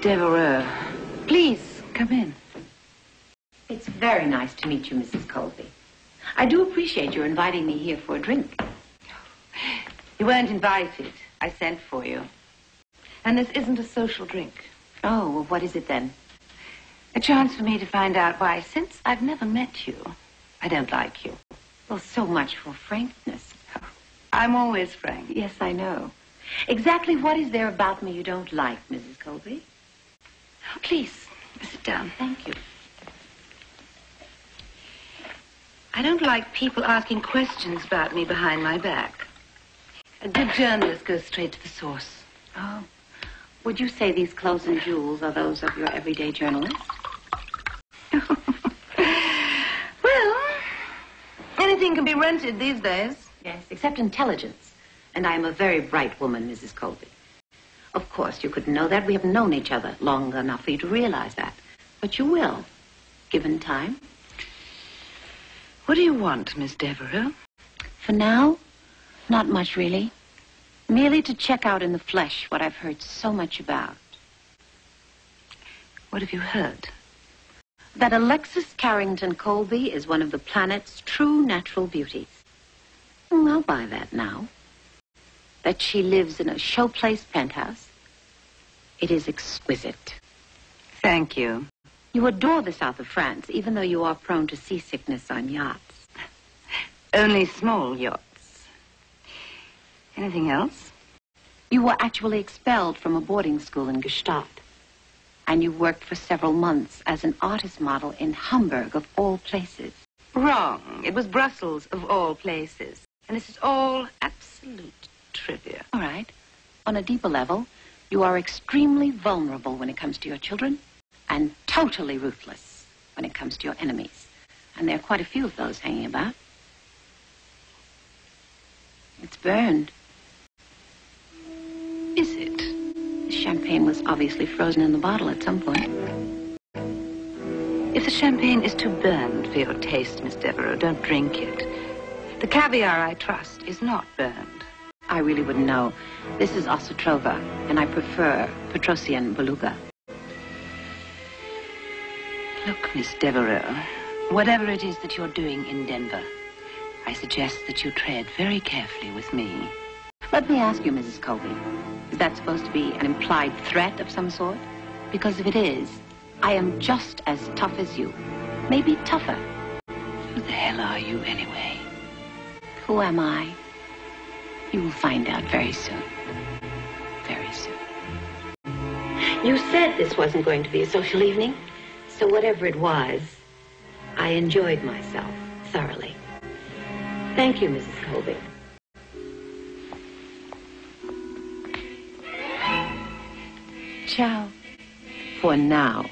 Deveraux, please come in. It's very nice to meet you, Mrs. Colby. I do appreciate your inviting me here for a drink. You weren't invited. I sent for you. And this isn't a social drink. Oh, well, what is it then? A chance for me to find out why, since I've never met you, I don't like you. Well, so much for frankness. I'm always frank. Yes, I know. Exactly what is there about me you don't like, Mrs. Colby? Oh, please, sit down. Thank you. I don't like people asking questions about me behind my back. A good journalist goes straight to the source. Oh. Would you say these clothes and jewels are those of your everyday journalist? Well, anything can be rented these days. Yes, except intelligence. And I am a very bright woman, Mrs. Colby. Of course, you couldn't know that. We have known each other long enough for you to realize that. But you will, given time. What do you want, Miss Deveraux? For now, not much, really. Merely to check out in the flesh what I've heard so much about. What have you heard? That Alexis Carrington Colby is one of the planet's true natural beauties. I'll buy that now. That she lives in a showplace penthouse. It is exquisite. Thank you. You adore the south of France, even though you are prone to seasickness on yachts. Only small yachts. Anything else? You were actually expelled from a boarding school in Gstaad. And you worked for several months as an artist model in Hamburg, of all places. Wrong. It was Brussels, of all places. And this is all absolute trivia. All right. On a deeper level, you are extremely vulnerable when it comes to your children and totally ruthless when it comes to your enemies. And there are quite a few of those hanging about. It's burned. Is it? The champagne was obviously frozen in the bottle at some point. If the champagne is too burned for your taste, Miss Deveraux, don't drink it. The caviar I trust is not burned. I really wouldn't know. This is Osotrova, and I prefer Petrosian Beluga. Look, Miss Deveraux, whatever it is that you're doing in Denver, I suggest that you tread very carefully with me. Let me ask you, Mrs. Colby, is that supposed to be an implied threat of some sort? Because if it is, I am just as tough as you. Maybe tougher. Who the hell are you, anyway? Who am I? You will find out very soon. Very soon. You said this wasn't going to be a social evening, so whatever it was, I enjoyed myself thoroughly. Thank you, Mrs. Colby. Ciao. For now.